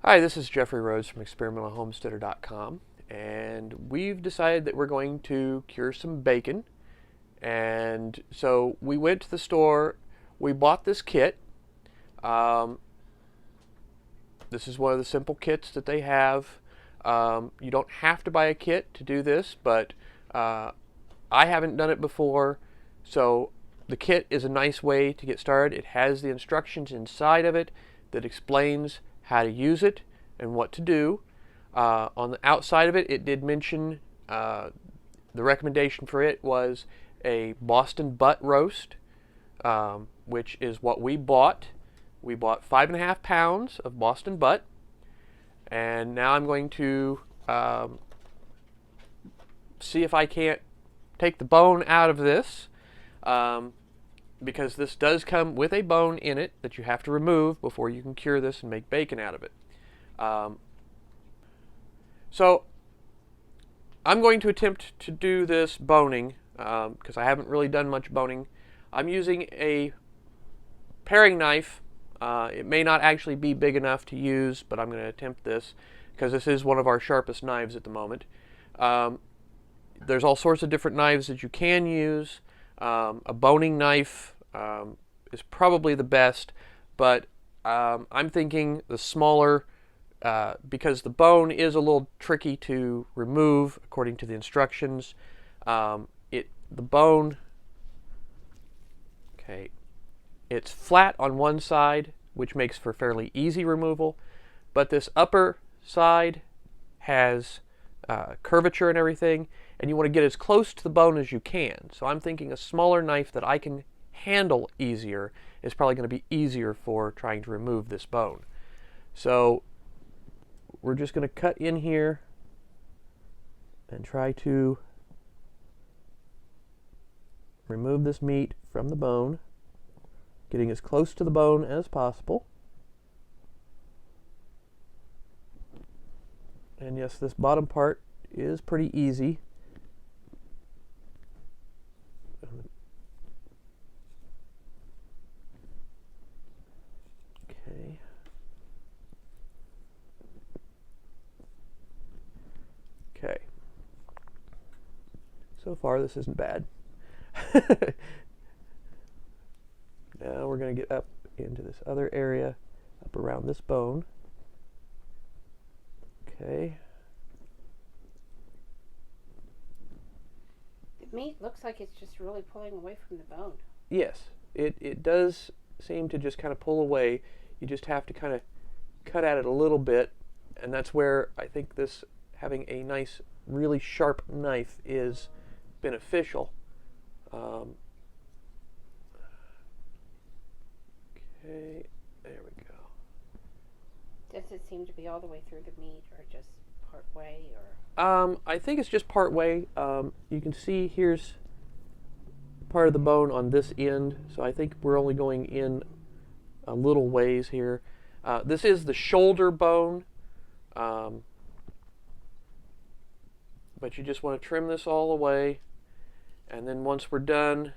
Hi, this is Jeffrey Rhodes from experimentalhomesteader.com, and we've decided that we're going to cure some bacon. And so we went to the store, we bought this kit. This is one of the simple kits that they have. You don't have to buy a kit to do this, but I haven't done it before, so the kit is a nice way to get started. It has the instructions inside of it that explains how to use it and what to do. On the outside of it, it did mention the recommendation for it was a Boston butt roast, which is what we bought. We bought 5.5 pounds of Boston butt, and now I'm going to see if I can't take the bone out of this, because this does come with a bone in it that you have to remove before you can cure this and make bacon out of it. So I'm going to attempt to do this boning because I haven't really done much boning. I'm using a paring knife. It may not actually be big enough to use, but I'm going to attempt this because this is one of our sharpest knives at the moment. There's all sorts of different knives that you can use. A boning knife is probably the best, but I'm thinking the smaller, because the bone is a little tricky to remove according to the instructions. The bone, okay, it's flat on one side, which makes for fairly easy removal, but this upper side has curvature and everything, and you want to get as close to the bone as you can. So I'm thinking a smaller knife that I can handle easier is probably going to be easier for trying to remove this bone. So we're just going to cut in here and try to remove this meat from the bone, getting as close to the bone as possible. And yes, this bottom part is pretty easy. Okay. Okay. So far, this isn't bad. Now we're going to get up into this other area, up around this bone. Okay. The meat looks like it's just really pulling away from the bone. Yes, it does seem to just kind of pull away. You just have to kind of cut at it a little bit, and that's where I think this having a nice, really sharp knife is beneficial. Okay, there we go. Does it seem to be all the way through the meat, or just part way, or? I think it's just part way. You can see here's part of the bone on this end, so I think we're only going in a little ways here. This is the shoulder bone, but you just want to trim this all away, and then once we're done,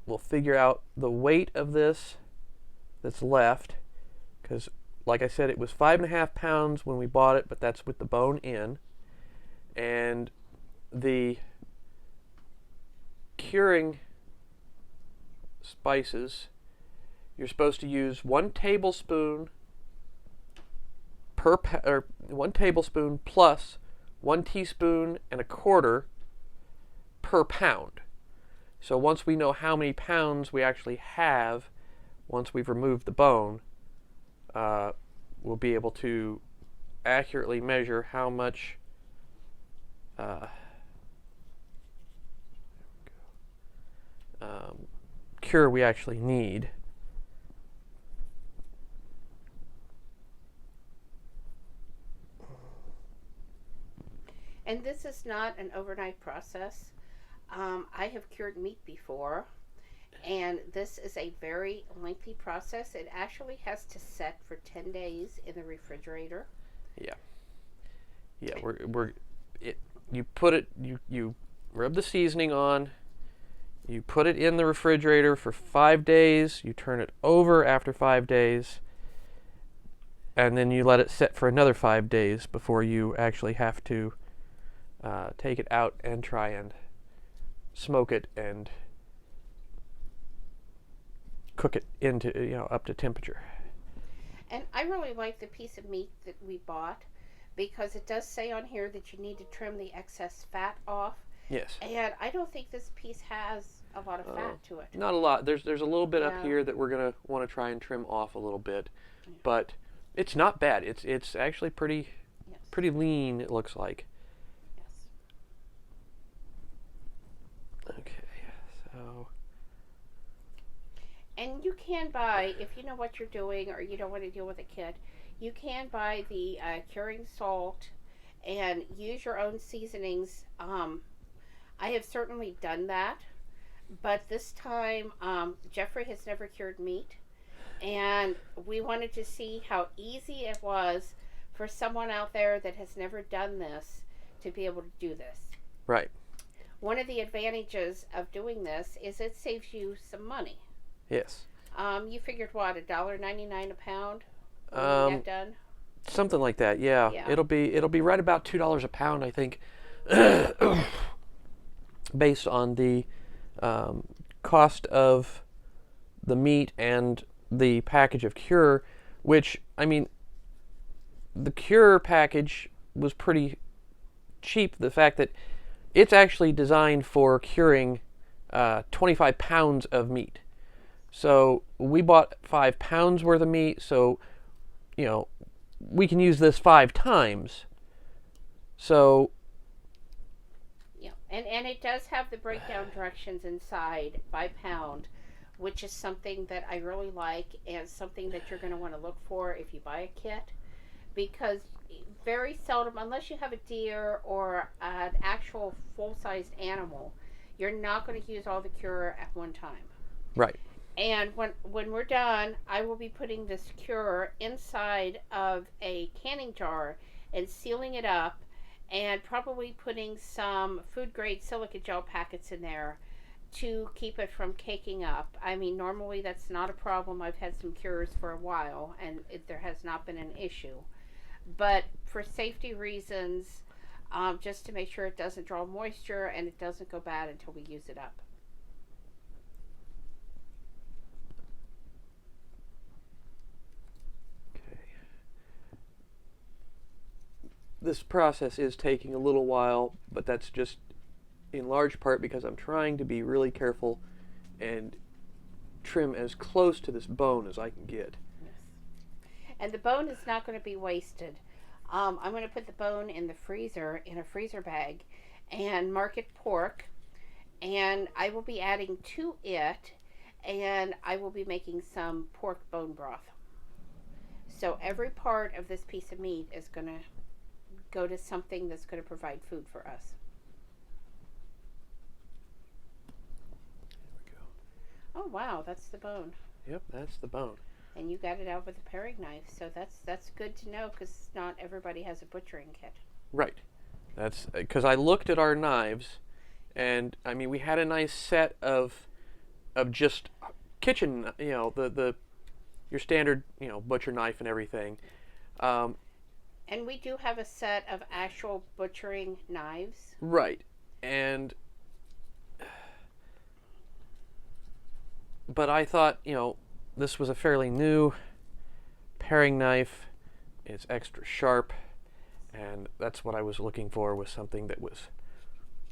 we'll figure out the weight of this that's left, because like I said, it was 5.5 pounds when we bought it, but that's with the bone in. And the curing spices, you're supposed to use 1 tablespoon per or 1 tablespoon plus 1 teaspoon and a quarter per pound. So once we know how many pounds we actually have, once we've removed the bone, we'll be able to accurately measure how much cure we actually need. And this is not an overnight process. I have cured meat before, and this is a very lengthy process. It actually has to set for 10 days in the refrigerator. Yeah. You put it, you rub the seasoning on, you put it in the refrigerator for 5 days, you turn it over after 5 days, and then you let it sit for another 5 days before you actually have to take it out and try and smoke it and cook it into, up to temperature. And I really like the piece of meat that we bought because it does say on here that you need to trim the excess fat off. Yes. And I don't think this piece has a lot of fat to it. Not a lot. There's a little bit up Yeah. here that we're gonna want to try and trim off a little bit, but it's not bad. It's actually pretty Yes. pretty lean. It looks like. Yes. Okay, so And you can buy, if you know what you're doing or you don't want to deal with a kit, you can buy the curing salt and use your own seasonings. I have certainly done that, but this time Jeffrey has never cured meat, and we wanted to see how easy it was for someone out there that has never done this to be able to do this. right. One of the advantages of doing this is it saves you some money. Yes. You figured what, $1.99 a pound when we got done? Something like that. Yeah. Yeah. It'll be right about $2 a pound, I think, based on the cost of the meat and the package of cure. Which, I mean, the cure package was pretty cheap. The fact that it's actually designed for curing 25 pounds of meat. So we bought 5 pounds worth of meat, so, we can use this 5 times. So, Yeah. And it does have the breakdown directions inside by pound, which is something that I really like and something that you're going to want to look for if you buy a kit. Because very seldom, unless you have a deer or an actual full-sized animal, you're not going to use all the cure at one time. right. And when we're done, I will be putting this cure inside of a canning jar and sealing it up, and probably putting some food-grade silica gel packets in there to keep it from caking up. I mean, normally that's not a problem. I've had some cures for a while, and there has not been an issue. But for safety reasons, just to make sure it doesn't draw moisture and it doesn't go bad until we use it up. This process is taking a little while, but that's just in large part because I'm trying to be really careful and trim as close to this bone as I can get. Yes. And the bone is not going to be wasted. I'm going to put the bone in the freezer, in a freezer bag, and mark it pork. And I will be adding to it, and I will be making some pork bone broth. So every part of this piece of meat is going to go to something that's going to provide food for us. There we go. Oh wow, that's the bone. Yep, that's the bone. And you got it out with a paring knife, so that's good to know because not everybody has a butchering kit. Right. That's because I looked at our knives, and I mean we had a nice set of just kitchen, the your standard, butcher knife and everything. And we do have a set of actual butchering knives. Right. And but I thought, this was a fairly new paring knife. It's extra sharp, and that's what I was looking for, was something that was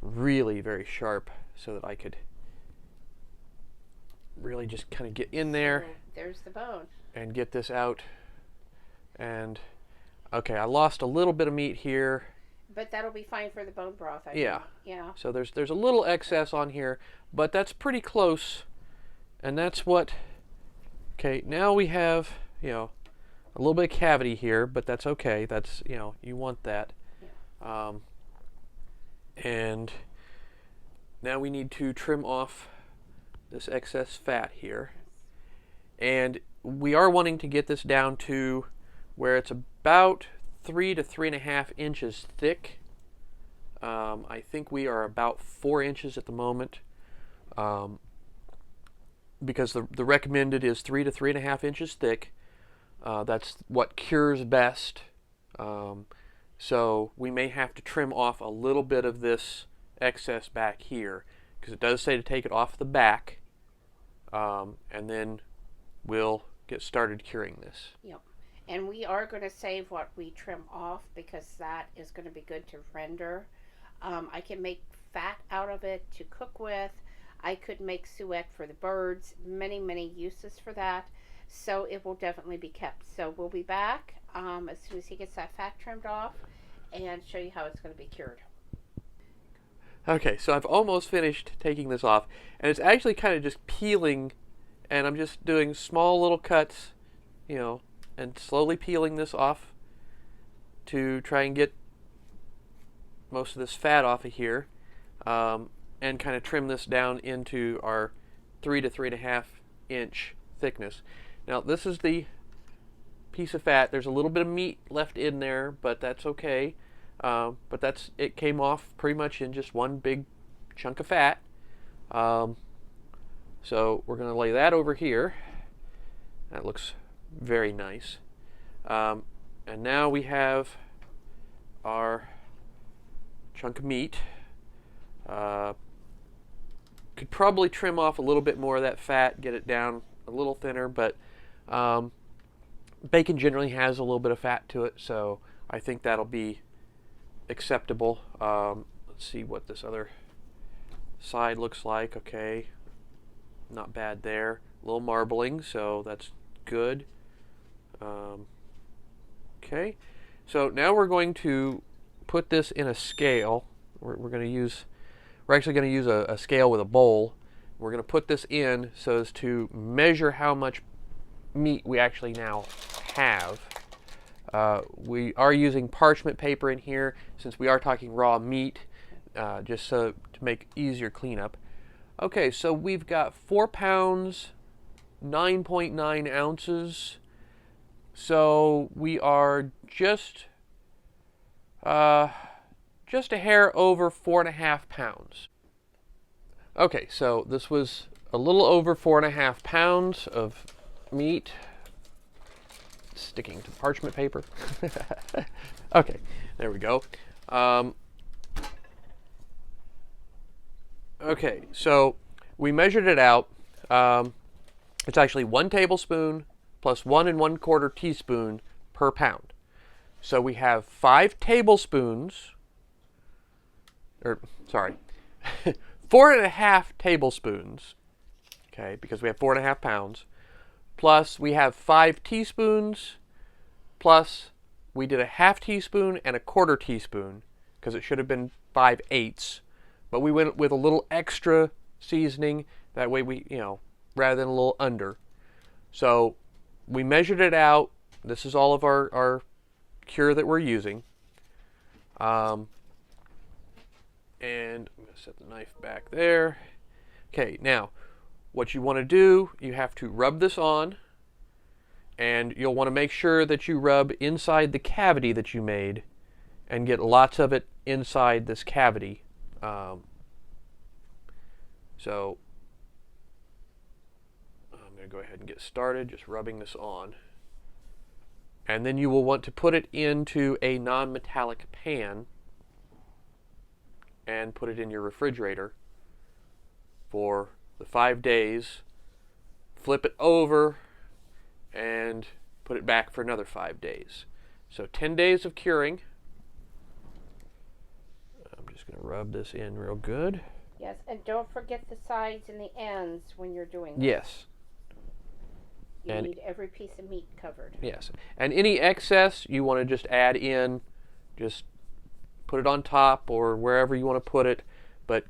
really very sharp so that I could really just kind of get in there. So there's the bone. And get this out. And okay, I lost a little bit of meat here. But that'll be fine for the bone broth, I Yeah. think. Yeah. So there's a little excess on here, but that's pretty close. And that's what, okay, now we have, a little bit of cavity here, but that's okay. That's, you want that. Yeah. And now we need to trim off this excess fat here. And we are wanting to get this down to where it's about 3 to 3.5 inches thick. I think we are about 4 inches at the moment, because the recommended is 3 to 3.5 inches thick. That's what cures best. So we may have to trim off a little bit of this excess back here, because it does say to take it off the back, and then we'll get started curing this. Yep. And we are going to save what we trim off because that is going to be good to render. I can make fat out of it to cook with. I could make suet for the birds. Many, many uses for that. So it will definitely be kept. So we'll be back as soon as he gets that fat trimmed off and show you how it's going to be cured. Okay, so I've almost finished taking this off, and it's actually kind of just peeling, and I'm just doing small little cuts, and slowly peeling this off to try and get most of this fat off of here, and kind of trim this down into our 3 to 3.5 inch thickness. Now this is the piece of fat. There's a little bit of meat left in there, but that's okay. But it came off pretty much in just one big chunk of fat. So we're going to lay that over here. That looks very nice. And now we have our chunk of meat. Could probably trim off a little bit more of that fat, get it down a little thinner, but bacon generally has a little bit of fat to it, so I think that'll be acceptable. Let's see what this other side looks like. Okay, not bad there. A little marbling, so that's good. Okay, so now we're going to put this in a scale. We're actually going to use a scale with a bowl. We're going to put this in so as to measure how much meat we actually now have. We are using parchment paper in here since we are talking raw meat, just so to make easier cleanup. Okay, so we've got 4 pounds, 9.9 ounces. So we are just a hair over 4.5 pounds. Okay, so this was a little over 4.5 pounds of meat. Sticking to parchment paper. Okay, there we go. Okay, so we measured it out. It's actually 1 tablespoon plus 1 1/4 teaspoon per pound. So we have 5 tablespoons, or sorry, 4.5 tablespoons, okay, because we have 4.5 pounds, plus we have 5 teaspoons, plus we did a 1/2 teaspoon and a 1/4 teaspoon, because it should have been 5/8, but we went with a little extra seasoning, that way we, rather than a little under. So we measured it out. This is all of our cure that we're using. And I'm going to set the knife back there. Okay, now what you want to do, you have to rub this on, and you'll want to make sure that you rub inside the cavity that you made and get lots of it inside this cavity. So I'm going to go ahead and get started just rubbing this on. And then you will want to put it into a non-metallic pan and put it in your refrigerator for the 5 days. Flip it over and put it back for another 5 days. So 10 days of curing. I'm just going to rub this in real good. Yes, and don't forget the sides and the ends when you're doing this. Yes. You need every piece of meat covered. Yes. And any excess you want to just add in, just put it on top or wherever you want to put it, but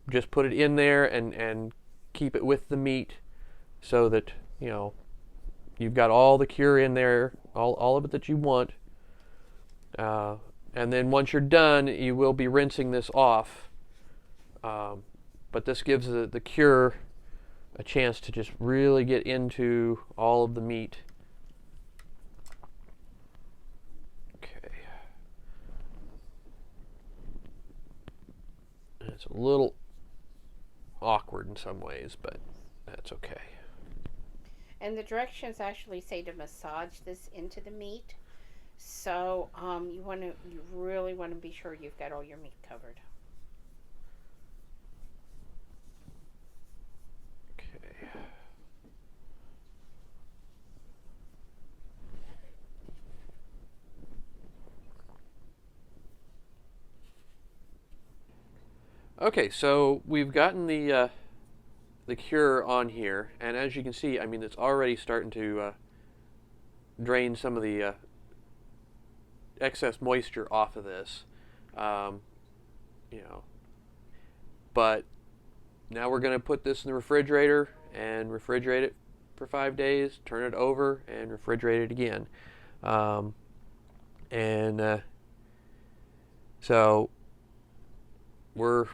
just put it in there and keep it with the meat so that, you've got all the cure in there, all of it that you want. And then once you're done, you will be rinsing this off. But this gives the cure a chance to just really get into all of the meat. Okay. It's a little awkward in some ways, but that's okay. And the directions actually say to massage this into the meat. So you really want to be sure you've got all your meat covered. Okay. Okay, so we've gotten the cure on here, and as you can see, I mean, it's already starting to drain some of the excess moisture off of this. Um, you know, but now we're going to put this in the refrigerator and refrigerate it for 5 days, turn it over, and refrigerate it again. Um, and so we're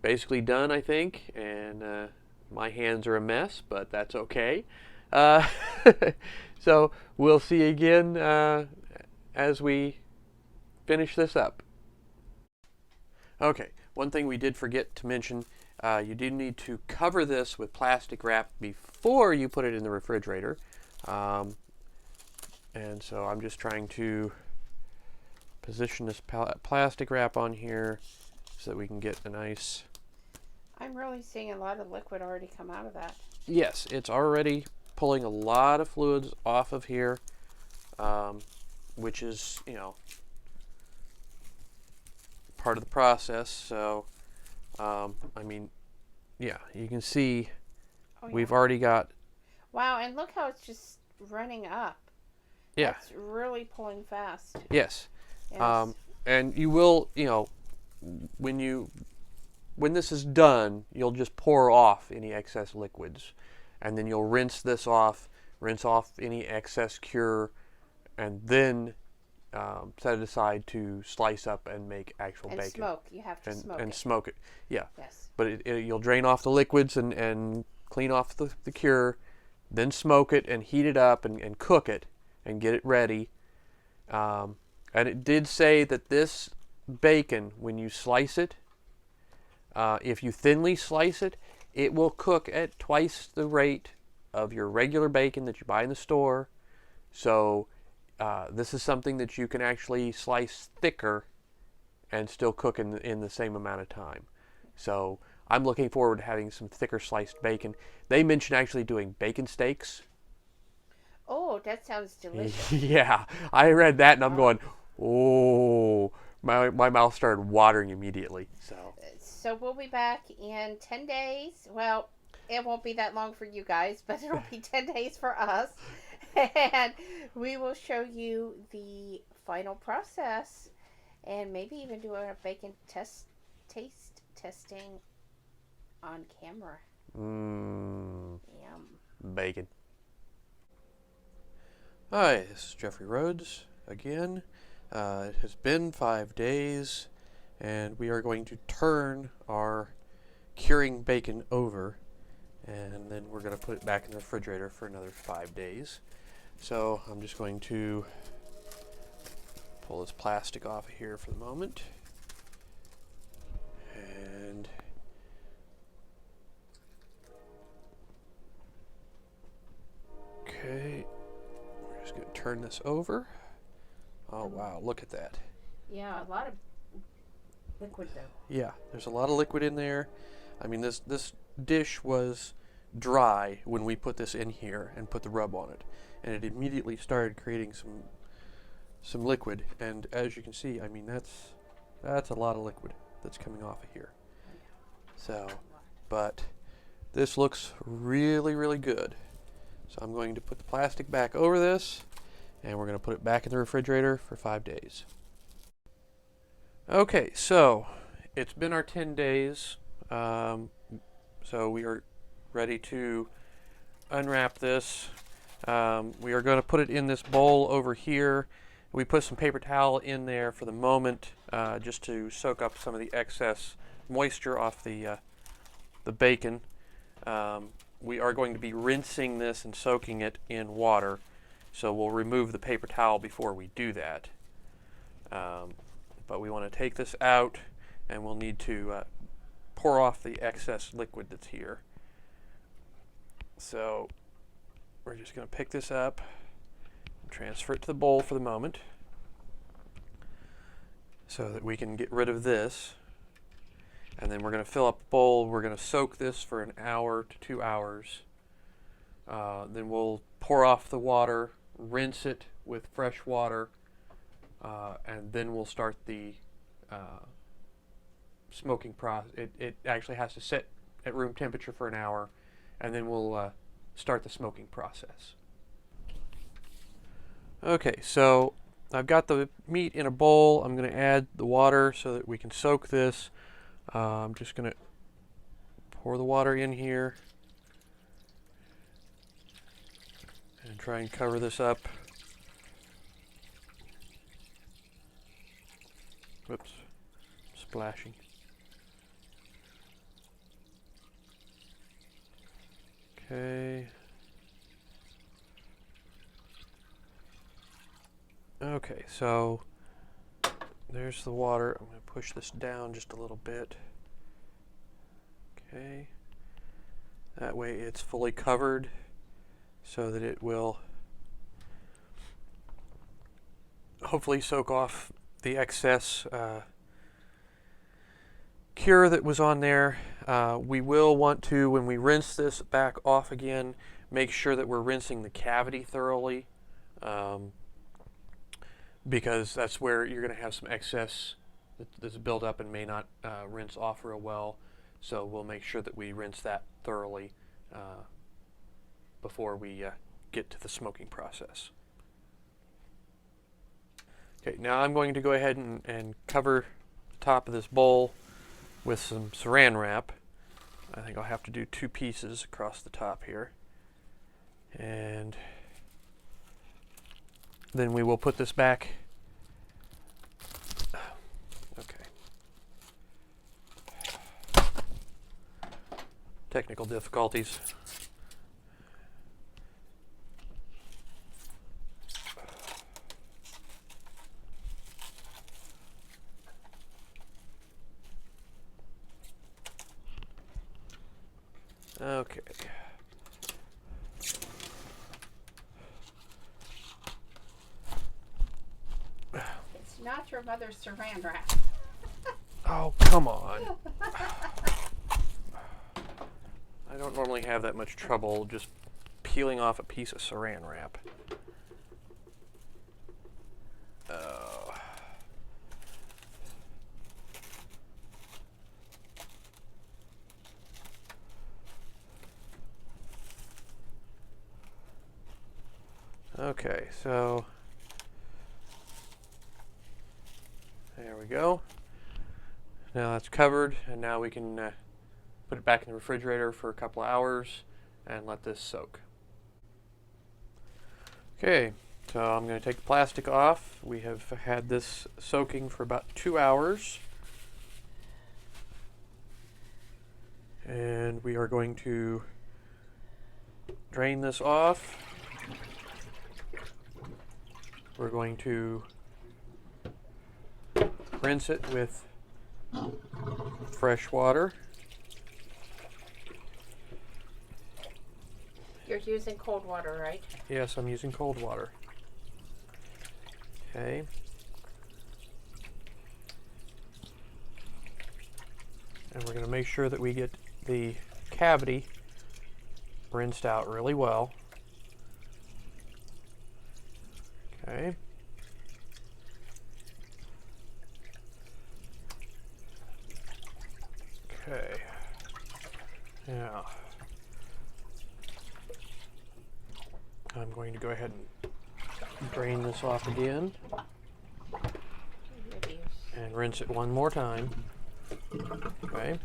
basically done, I think, and my hands are a mess, but that's okay. Uh, so we'll see you again as we finish this up. Okay, one thing we did forget to mention, you do need to cover this with plastic wrap before you put it in the refrigerator. And so I'm just trying to position this plastic wrap on here so that we can get a nice... I'm really seeing a lot of liquid already come out of that. Yes, it's already pulling a lot of fluids off of here, which is, you know, part of the process. So, I mean, yeah, you can see we've already got... Wow, and look how it's just running up. Yeah. It's really pulling fast. Yes. Yes. And you will, you know, when this is done, you'll just pour off any excess liquids, and then you'll rinse this off, rinse off any excess cure, and then set it aside to slice up and make actual bacon. And smoke. You have to smoke and it. smoke it. Yeah. Yes. But you'll drain off the liquids and clean off the cure, then smoke it and heat it up and cook it and get it ready. And it did say that this bacon, when you slice it, if you thinly slice it, it will cook at twice the rate of your regular bacon that you buy in the store. So this is something that you can actually slice thicker and still cook in the same amount of time. So I'm looking forward to having some thicker sliced bacon. They mentioned actually doing bacon steaks. Oh, that sounds delicious. Yeah, I read that and I'm going, oh, my mouth started watering immediately. So we'll be back in 10 days. Well, it won't be that long for you guys, but it'll be 10 days for us. And we will show you the final process and maybe even do a bacon taste testing on camera. Yum. Bacon. Hi, this is Jeffrey Rhodes again. It has been 5 days, and we are going to turn our curing bacon over, and then we're going to put it back in the refrigerator for another 5 days. So I'm just going to pull this plastic off of here for the moment. And okay, we're just going to turn this over. Oh wow, look at that. Yeah, a lot of liquid though. Yeah, there's a lot of liquid in there. I mean, this dish was dry when we put this in here and put the rub on it, and it immediately started creating some liquid. And as you can see, I mean, that's a lot of liquid that's coming off of here. So, but this looks really, really good. So I'm going to put the plastic back over this, and we're going to put it back in the refrigerator for 5 days. Okay, so it's been our 10 days. So we are ready to unwrap this. We are going to put it in this bowl over here. We put some paper towel in there for the moment, just to soak up some of the excess moisture off the bacon. We are going to be rinsing this and soaking it in water, so we'll remove the paper towel before we do that. But we want to take this out, and we'll need to pour off the excess liquid that's here. So we're just going to pick this up and transfer it to the bowl for the moment so that we can get rid of this. And then we're going to fill up the bowl. We're going to soak this for an hour to 2 hours. Then we'll pour off the water, rinse it with fresh water, and then we'll start the smoking process. It actually has to sit at room temperature for an hour, and then we'll start the smoking process. Okay, so I've got the meat in a bowl. I'm going to add the water so that we can soak this. I'm just going to pour the water in here and try and cover this up. Whoops, splashing. Okay. Okay, so there's the water. I'm going to push this down just a little bit. Okay. That way it's fully covered so that it will hopefully soak off the excess cure that was on there. We will want to, when we rinse this back off again, make sure that we're rinsing the cavity thoroughly, because that's where you're going to have some excess that's built up and may not rinse off real well. So we'll make sure that we rinse that thoroughly before we get to the smoking process. Okay, now I'm going to go ahead and cover the top of this bowl with some saran wrap. I think I'll have to do 2 pieces across the top here. And then we will put this back. Okay. Technical difficulties. Okay. It's not your mother's saran wrap. Oh, come on. I don't normally have that much trouble just peeling off a piece of saran wrap. Oh. Okay, so there we go. Now that's covered, and now we can put it back in the refrigerator for a couple of hours and let this soak. Okay, so I'm going to take the plastic off. We have had this soaking for about 2 hours. And we are going to drain this off. We're going to rinse it with fresh water. You're using cold water, right? Yes, I'm using cold water. Okay. And we're going to make sure that we get the cavity rinsed out really well. Okay. Okay. Now, I'm going to go ahead and drain this off again and rinse it one more time. Okay.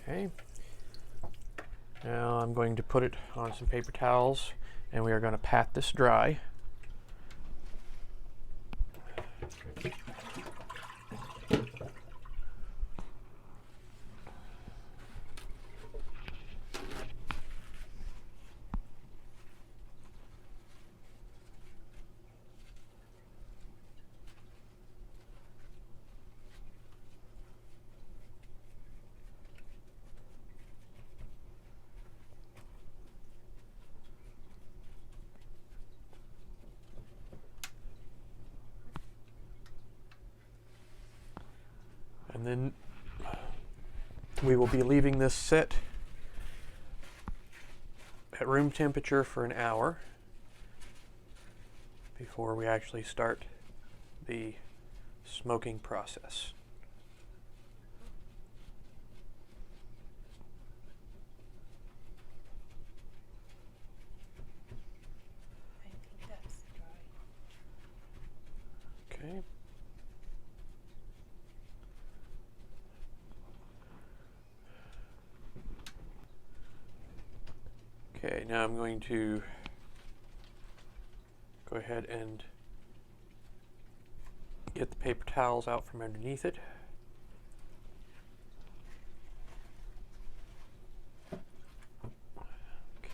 Okay. Now I'm going to put it on some paper towels and we are going to pat this dry. And then we will be leaving this set at room temperature for an hour before we actually start the smoking process. I think that's dry. Okay. Okay, now I'm going to go ahead and get the paper towels out from underneath it.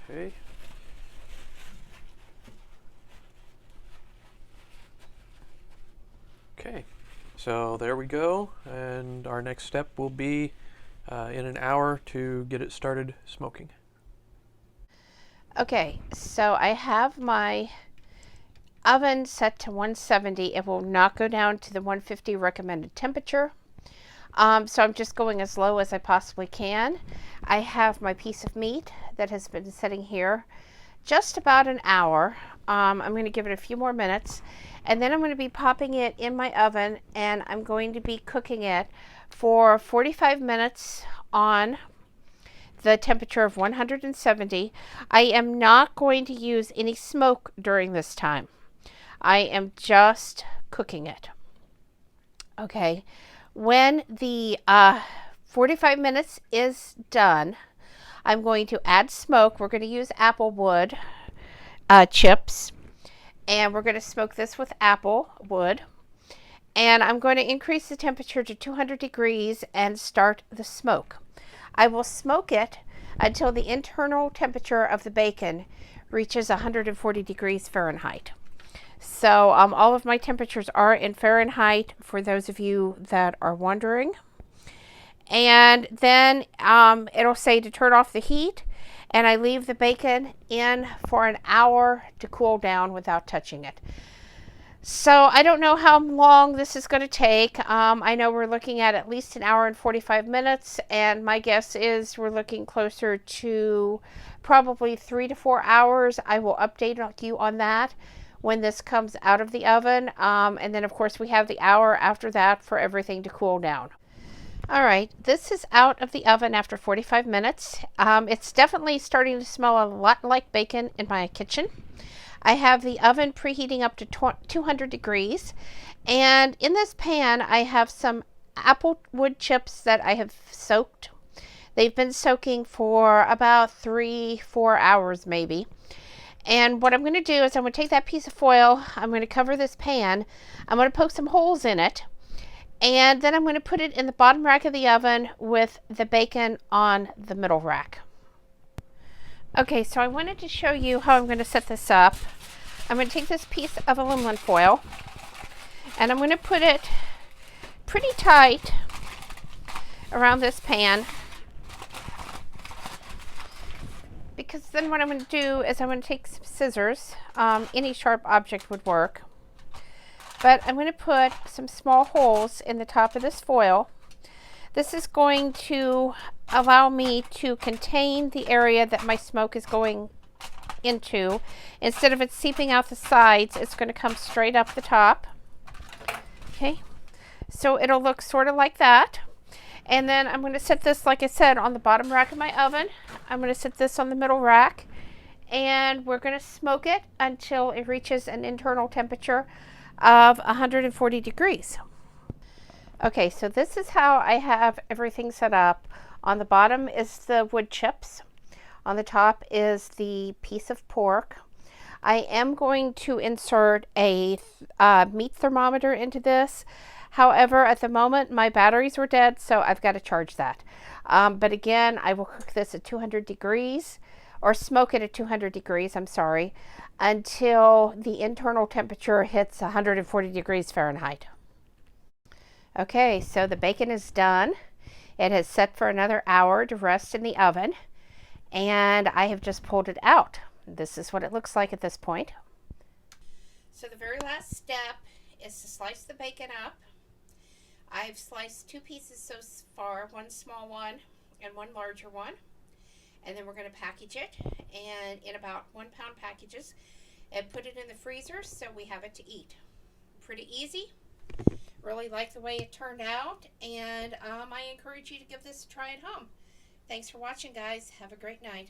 Okay. Okay, so there we go, and our next step will be in an hour to get it started smoking. Okay, so I have my oven set to 170. It will not go down to the 150 recommended temperature. So I'm just going as low as I possibly can. I have my piece of meat that has been sitting here just about an hour. I'm going to give it a few more minutes, and then I'm going to be popping it in my oven, and I'm going to be cooking it for 45 minutes on the temperature of 170. I am not going to use any smoke during this time. I am just cooking it. Okay, when the 45 minutes is done, I'm going to add smoke. We're going to use apple wood chips, and we're going to smoke this with apple wood. And I'm going to increase the temperature to 200 degrees and start the smoke. I will smoke it until the internal temperature of the bacon reaches 140 degrees Fahrenheit. So all of my temperatures are in Fahrenheit for those of you that are wondering. And then it'll say to turn off the heat, and I leave the bacon in for an hour to cool down without touching it. So I don't know how long this is going to take. I know we're looking at least an hour and 45 minutes, and my guess is we're looking closer to probably 3 to 4 hours. I will update you on that when this comes out of the oven. And then, of course, we have the hour after that for everything to cool down. All right, this is out of the oven after 45 minutes. It's definitely starting to smell a lot like bacon in my kitchen. I have the oven preheating up to 200 degrees, and in this pan I have some apple wood chips that I have soaked. They've been soaking for about 3-4 hours maybe. And what I'm going to do is I'm going to take that piece of foil, I'm going to cover this pan, I'm going to poke some holes in it, and then I'm going to put it in the bottom rack of the oven with the bacon on the middle rack. Okay, so I wanted to show you how I'm going to set this up. I'm going to take this piece of aluminum foil, and I'm going to put it pretty tight around this pan, because then what I'm going to do is I'm going to take some scissors. Any sharp object would work, but I'm going to put some small holes in the top of this foil. This is going to allow me to contain the area that my smoke is going into. Instead of it seeping out the sides, it's going to come straight up the top. Okay, so it'll look sort of like that. And then I'm going to set this, like I said, on the bottom rack of my oven. I'm going to set this on the middle rack, and we're going to smoke it until it reaches an internal temperature of 140 degrees. Okay, so this is how I have everything set up. On the bottom is the wood chips. On the top is the piece of pork. I am going to insert a meat thermometer into this. However, at the moment, my batteries were dead, so I've got to charge that. But again, I will cook this at 200 degrees, or smoke it at 200 degrees, I'm sorry, until the internal temperature hits 140 degrees Fahrenheit. Okay, so the bacon is done. It has set for another hour to rest in the oven, and I have just pulled it out. This is what it looks like at this point. So the very last step is to slice the bacon up. I've sliced 2 pieces so far, one small one and one larger one. And then we're going to package it and in about 1 pound packages and put it in the freezer so we have it to eat. Pretty easy. Really like the way it turned out, and I encourage you to give this a try at home. Thanks for watching, guys. Have a great night.